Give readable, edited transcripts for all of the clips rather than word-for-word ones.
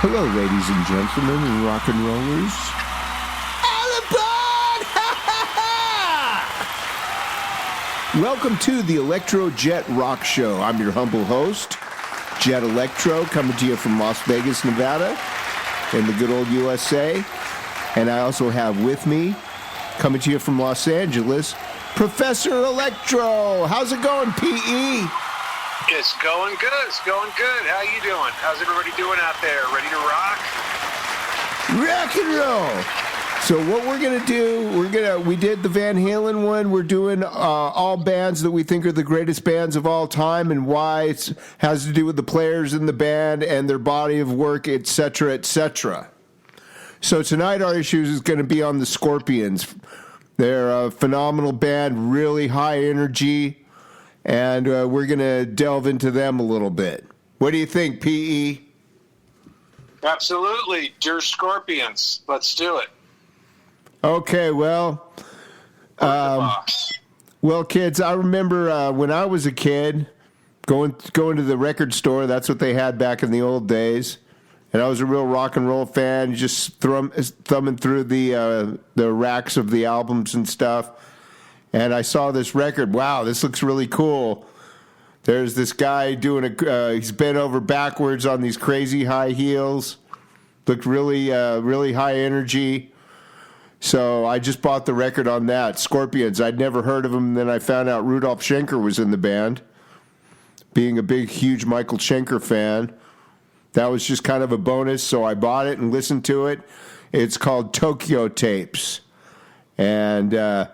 Hello, ladies and gentlemen, and rock and rollers. Welcome to the ElectroJet Rock Show. I'm your humble host, Jett Electro, coming to you from Las Vegas, Nevada, in the good old USA. And I also have with me, coming to you from Los Angeles, Professor Electro. How's it going, P.E.? It's going good. It's going good. How you doing? How's everybody doing out there? Ready to rock? Rock and roll. So what we're gonna do? We did the Van Halen one. We're doing all bands that we think are the greatest bands of all time and why. It has to do with the players in the band and their body of work, etc., etc. So tonight our issue is going to be on the Scorpions. They're a phenomenal band, really high energy. And we're going to delve into them a little bit. What do you think, P.E.? Absolutely. Dear Scorpions. Let's do it. Okay, well, kids, I remember when I was a kid going to the record store. That's what they had back in the old days. And I was a real rock and roll fan, just thumbing through the racks of the albums and stuff. And I saw this record. Wow, this looks really cool. There's this guy doing he's bent over backwards on these crazy high heels. Looked really high energy. So I just bought the record on that. Scorpions. I'd never heard of them. And then I found out Rudolf Schenker was in the band. Being a big, huge Michael Schenker fan. That was just kind of a bonus. So I bought it and listened to it. It's called Tokyo Tapes. And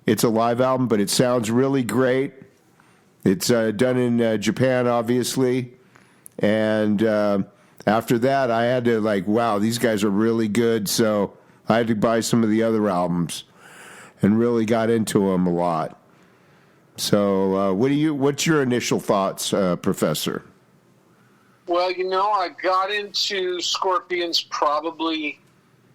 it's a live album, but it sounds really great. It's done in Japan, obviously. And after that, I had to wow, these guys are really good. So I had to buy some of the other albums and really got into them a lot. So what's your initial thoughts, Professor? Well, I got into Scorpions probably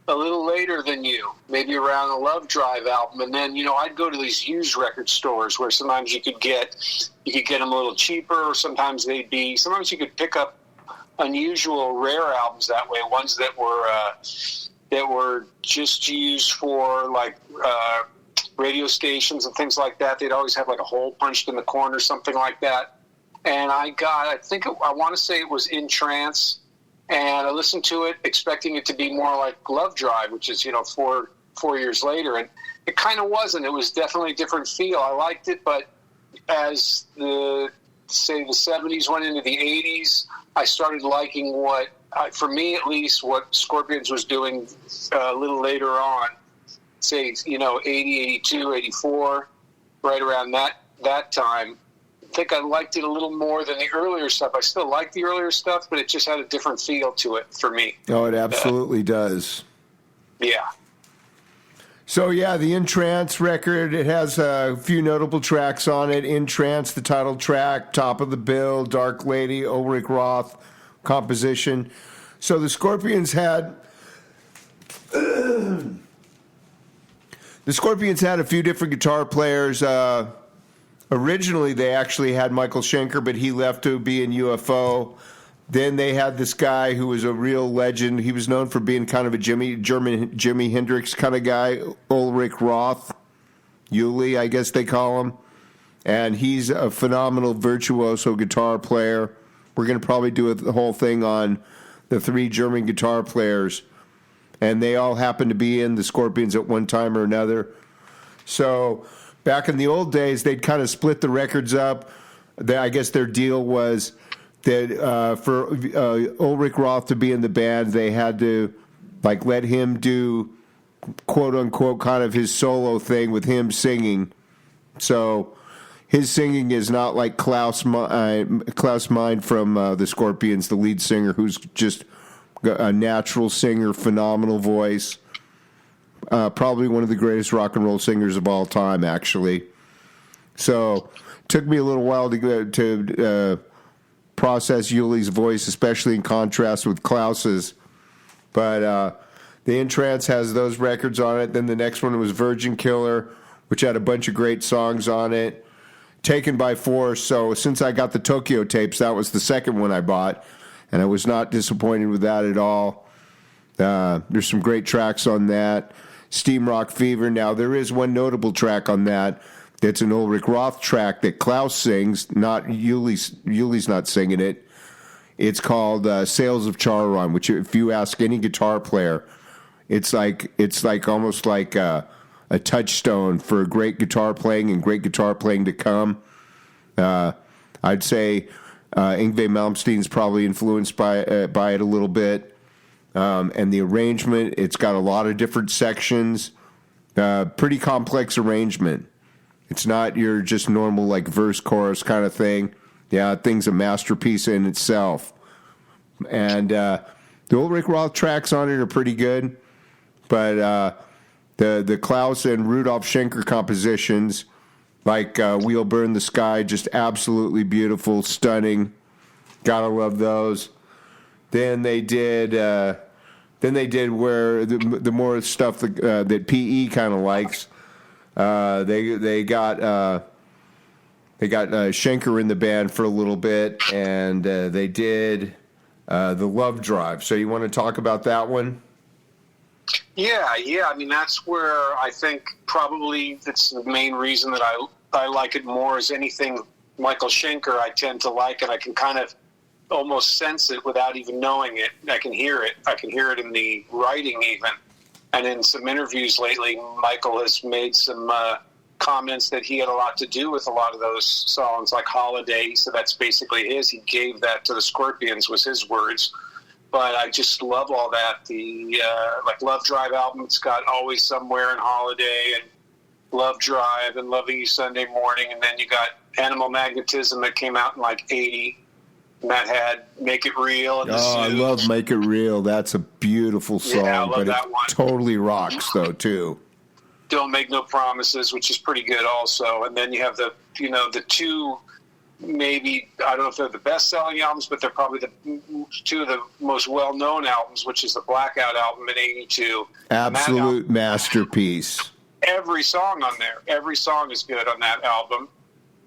a little later than you, maybe around the Lovedrive album, and then I'd go to these used record stores where sometimes you could get them a little cheaper, or sometimes you could pick up unusual, rare albums that way, ones that were just used for radio stations and things like that. They'd always have a hole punched in the corner, something like that. And I want to say it was in Trance. And I listened to it expecting it to be more like Lovedrive, which is, 4 years later. And it kind of wasn't. It was definitely a different feel. I liked it, but as the 70s went into the 80s, I started liking for me at least, what Scorpions was doing a little later on. Say, 80, 82, 84, right around that time. I think I liked it a little more than the earlier stuff. I still like the earlier stuff, but it just had a different feel to it for me. Oh, it absolutely does. Yeah. So, yeah, the In Trance record, it has a few notable tracks on it. In Trance, the title track, Top of the Bill, Dark Lady, Ulrich Roth composition. So the Scorpions had... a few different guitar players. Originally, they actually had Michael Schenker, but he left to be in UFO. Then they had this guy who was a real legend. He was known for being kind of a German Jimi Hendrix kind of guy, Ulrich Roth, Uli, I guess they call him. And he's a phenomenal virtuoso guitar player. We're going to probably do the whole thing on the 3 German guitar players. And they all happened to be in the Scorpions at one time or another. So back in the old days, they'd kind of split the records up. I guess their deal was that for Ulrich Roth to be in the band, they had to let him do quote unquote kind of his solo thing with him singing. So his singing is not like Klaus Meine from the Scorpions, the lead singer, who's just a natural singer, phenomenal voice. Probably one of the greatest rock and roll singers of all time, actually. So it took me a little while to process Yuli's voice, especially in contrast with Klaus's. But the In Trance has those records on it. Then the next one was Virgin Killer, which had a bunch of great songs on it. Taken by Force. So since I got the Tokyo tapes, that was the second one I bought. and I was not disappointed with that at all. There's some great tracks on that. Steam Rock Fever. Now, there is one notable track on that. It's an Ulrich Roth track that Klaus sings. Not Yuli's not singing it. It's called "Sails of Charon," which, if you ask any guitar player, it's like almost like a touchstone for great guitar playing and great guitar playing to come. I'd say Yngwie Malmsteen's probably influenced by it a little bit. And the arrangement, it's got a lot of different sections. Pretty complex arrangement. It's not your just normal like verse chorus kind of thing. Yeah, thing's a masterpiece in itself. And the Ulrich Roth tracks on it are pretty good, but the Klaus and Rudolf Schenker compositions, like "We'll Burn the Sky," just absolutely beautiful, stunning. Gotta love those. Then they did where the more stuff that PE kind of likes. They got Schenker in the band for a little bit, and they did the Lovedrive. So you want to talk about that one? Yeah. I mean, that's where I think probably that's the main reason that I like it more as anything Michael Schenker. I tend to like, and I can kind of almost sense it without even knowing it. I can hear it. I can hear it in the writing even. And in some interviews lately, Michael has made some comments that he had a lot to do with a lot of those songs, like Holiday. So that's basically his. He gave that to the Scorpions, was his words. But I just love all that. The like Lovedrive album, it's got Always Somewhere and Holiday and Lovedrive and Loving You Sunday Morning. And then you got Animal Magnetism that came out in like 80. And that had Make It Real. And I love Make It Real. That's a beautiful song. Yeah, I love but that it one. Totally rocks, though, too. Don't Make No Promises, which is pretty good also. And then you have the two, maybe, I don't know if they're the best-selling albums, but they're probably the two of the most well-known albums, which is the Blackout album in 82. Absolute masterpiece. Every song on there. Every song is good on that album.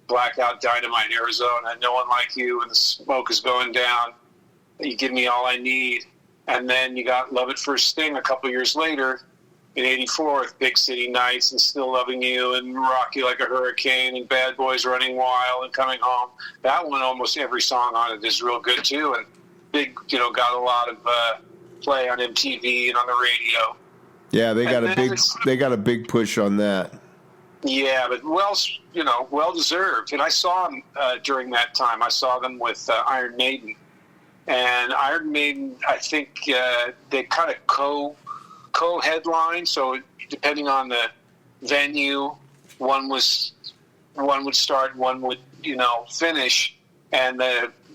Blackout, Dynamite, Arizona, No One Like You, and the Smoke is Going Down. You Give Me All I Need. And then you got Love at First Sting a couple years later in 84 with Big City Nights and Still Loving You and Rock You Like a Hurricane and Bad Boys Running Wild and Coming Home. That one, almost every song on it is real good too. And big, got a lot of play on MTV and on the radio. Yeah, they got a big push on that. Yeah, but well deserved. And I saw them during that time. I saw them with Iron Maiden, and Iron Maiden, I think they kind of co-headline. So depending on the venue, one would start, one would finish. And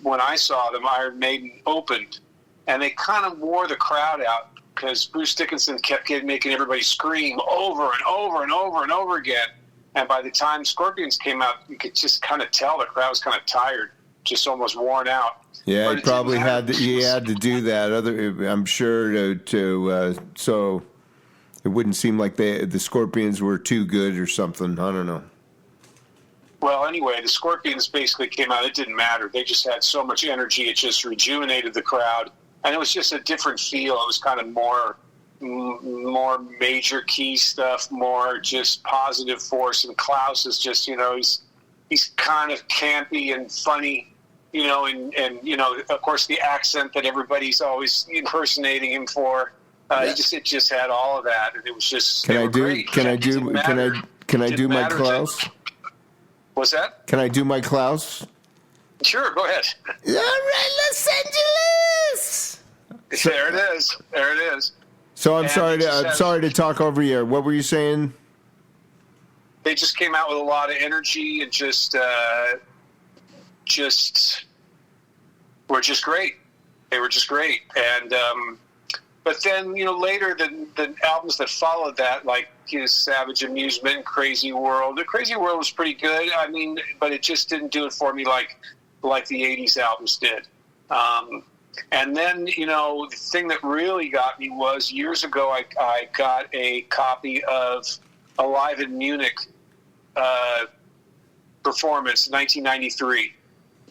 when I saw them, Iron Maiden opened, and they kind of wore the crowd out because Bruce Dickinson kept making everybody scream over and over and over and over again. And by the time Scorpions came out, you could just kind of tell the crowd was kind of tired, just almost worn out. Yeah, he probably had to do that. I'm sure so it wouldn't seem like the Scorpions were too good or something. I don't know. Well, anyway, the Scorpions basically came out. It didn't matter. They just had so much energy. It just rejuvenated the crowd, and it was just a different feel. It was kind of more major key stuff, more just positive force. And Klaus is just, he's kind of campy and funny, and of course the accent that everybody's always impersonating him for. It just had all of that, and it was just. Can I do my Klaus? What's that? Can I do my Klaus? Sure, go ahead. All right, Los Angeles. There it is. So I'm sorry to talk over you. What were you saying? They just came out with a lot of energy and just were just great. They were just great. And but then later the albums that followed that, like his Savage Amusement and Crazy World. The Crazy World was pretty good. I mean, but it just didn't do it for me like the '80s albums did. And then, the thing that really got me was years ago I got a copy of a Live in Munich performance, 1993,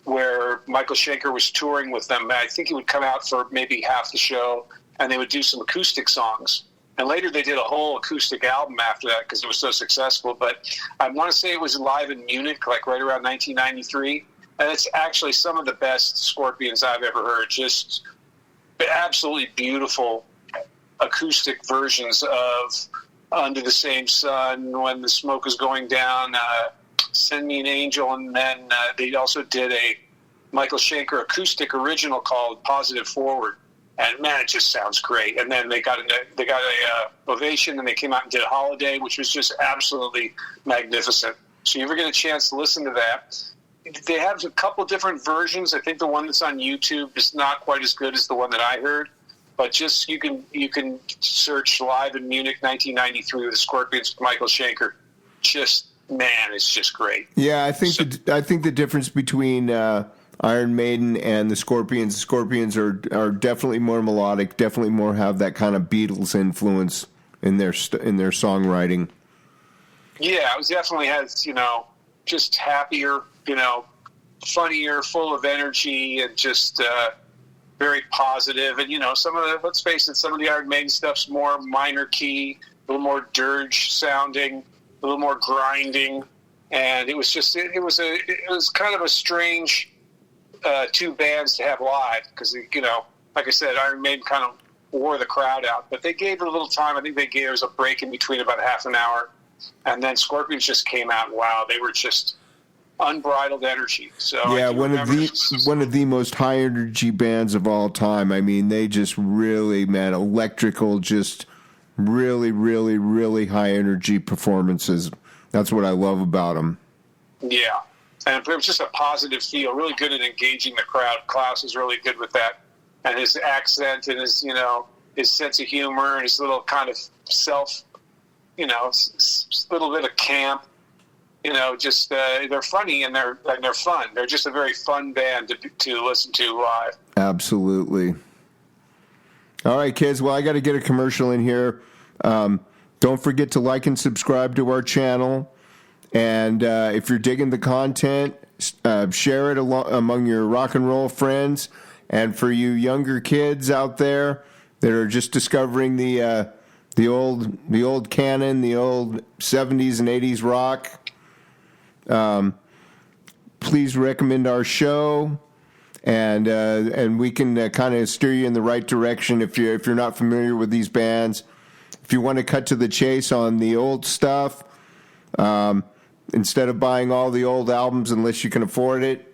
where Michael Schenker was touring with them. I think he would come out for maybe half the show, and they would do some acoustic songs. And later they did a whole acoustic album after that because it was so successful. But I want to say it was live in Munich, like right around 1993. And it's actually some of the best Scorpions I've ever heard. Just absolutely beautiful acoustic versions of Under the Same Sun, When the Smoke Is Going Down, Send Me an Angel, and then they also did a Michael Schenker acoustic original called Positive Forward. And man, it just sounds great. And then they got a ovation, and they came out and did Holiday, which was just absolutely magnificent. So you ever get a chance to listen to that? They have a couple different versions. I think the one that's on YouTube is not quite as good as the one that I heard. But just you can search Live in Munich 1993 with the Scorpions with Michael Schenker. Just man, it's just great. Yeah, I think the difference between Iron Maiden and the Scorpions are definitely more melodic. Definitely more have that kind of Beatles influence in their songwriting. Yeah, it definitely has just happier, funnier, full of energy, and just very positive. And some of the, let's face it, some of the Iron Maiden stuff's more minor key, a little more dirge sounding, a little more grinding, and it was kind of a strange two bands to have live because like I said, Iron Maiden kind of wore the crowd out, but they gave it a little time. I think there was a break in between about half an hour, and then Scorpions just came out. And wow, they were just unbridled energy. So yeah, one of the most high energy bands of all time. I mean, they just really, man, electrical, just really, really, really high energy performances. That's what I love about them. Yeah, and it was just a positive feel, really good at engaging the crowd. Klaus is really good with that, and his accent and his his sense of humor and his little kind of self, little bit of camp. Just they're funny and they're fun. They're just a very fun band to listen to live. Absolutely. All right, kids. Well, I got to get a commercial in here. Don't forget to like and subscribe to our channel. And if you're digging the content, share it among your rock and roll friends. And for you younger kids out there that are just discovering the old canon, the old 70s and 80s rock, please recommend our show, and we can kind of steer you in the right direction if you're not familiar with these bands. If you want to cut to the chase on the old stuff, instead of buying all the old albums unless you can afford it,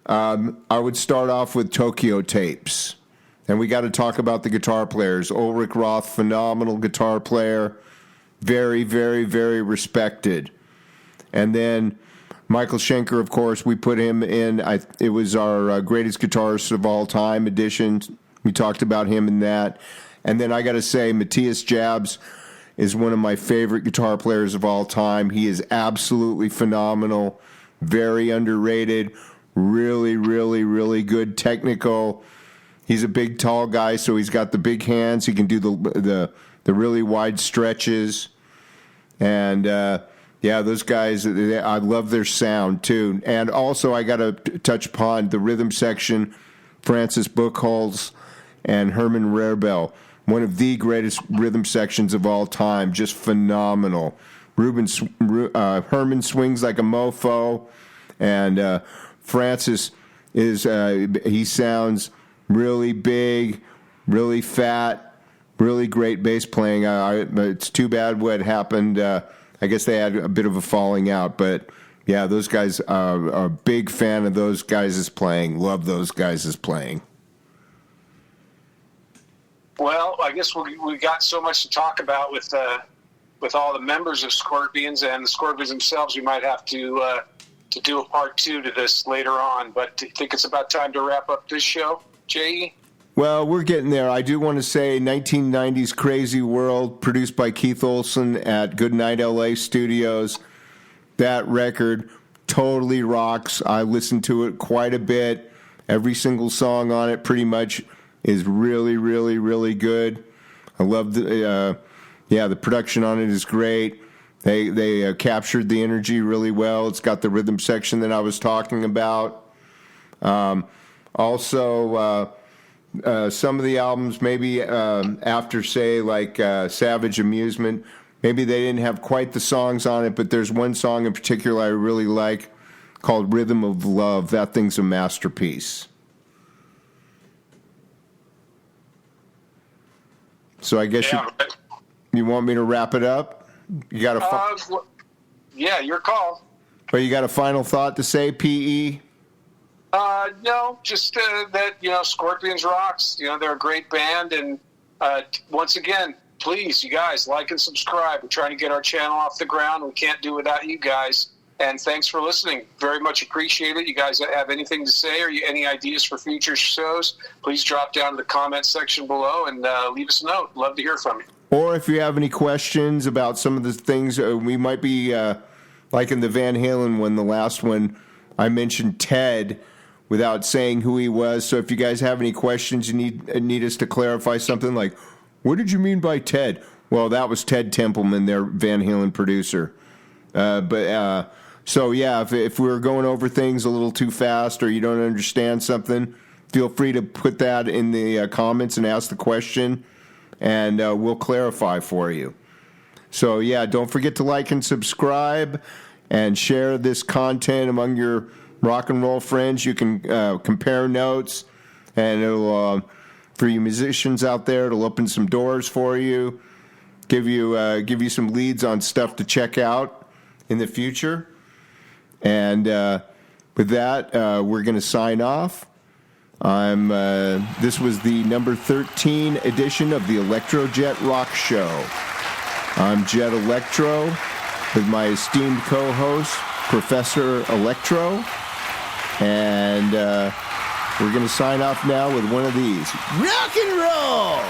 I would start off with Tokyo Tapes. And we got to talk about the guitar players. Ulrich Roth, phenomenal guitar player, very, very, very respected. And then Michael Schenker, of course, we put him in. It was our greatest guitarist of all time edition. We talked about him in that. And then I got to say, Matthias Jabs is one of my favorite guitar players of all time. He is absolutely phenomenal, very underrated, really, really, really good technical. He's a big, tall guy, so he's got the big hands. He can do the really wide stretches. And, yeah, those guys, I love their sound, too. And also, I got to touch upon the rhythm section, Francis Buchholz and Herman Rarebell. One of the greatest rhythm sections of all time, just phenomenal. Herman swings like a mofo, and Francis he sounds really big, really fat, really great bass playing. It's too bad what happened. I guess they had a bit of a falling out, but yeah, those guys are a big fan of those guys' playing. Love those guys' playing. Well, I guess we got so much to talk about with all the members of Scorpions and the Scorpions themselves. We might have to do a part 2 to this later on. But I think it's about time to wrap up this show, J.E. Well, we're getting there. I do want to say 1990s Crazy World, produced by Keith Olsen at Goodnight LA Studios. That record totally rocks. I listened to it quite a bit. Every single song on it pretty much is really, really, really good. I love the production on it is great. They captured the energy really well. It's got the rhythm section that I was talking about. Also, some of the albums, maybe after, say, like Savage Amusement, maybe they didn't have quite the songs on it, but there's one song in particular I really like called Rhythm of Love. That thing's a masterpiece. So I guess you want me to wrap it up? You got yeah, your call. But you got a final thought to say, PE? No, just that, Scorpions rocks. They're a great band. And once again, please, you guys, like and subscribe. We're trying to get our channel off the ground. We can't do without you guys. And thanks for listening. Very much appreciate it. You guys have anything to say or any ideas for future shows, please drop down to the comment section below and leave us a note. Love to hear from you. Or if you have any questions about some of the things, we might be, like in the Van Halen one, the last one, I mentioned Ted without saying who he was. So if you guys have any questions, you need us to clarify something like, what did you mean by Ted? Well, that was Ted Templeman, their Van Halen producer. So, yeah, if we were going over things a little too fast or you don't understand something, feel free to put that in the comments and ask the question, and we'll clarify for you. So, yeah, don't forget to like and subscribe and share this content among your rock and roll friends. You can compare notes, and it'll, for you musicians out there, it'll open some doors for you, give you some leads on stuff to check out in the future. And with that, we're going to sign off. This was the number 13 edition of the ElectroJet Rock Show. I'm Jett Electro with my esteemed co-host, Professor Electro. And we're going to sign off now with one of these. Rock and roll!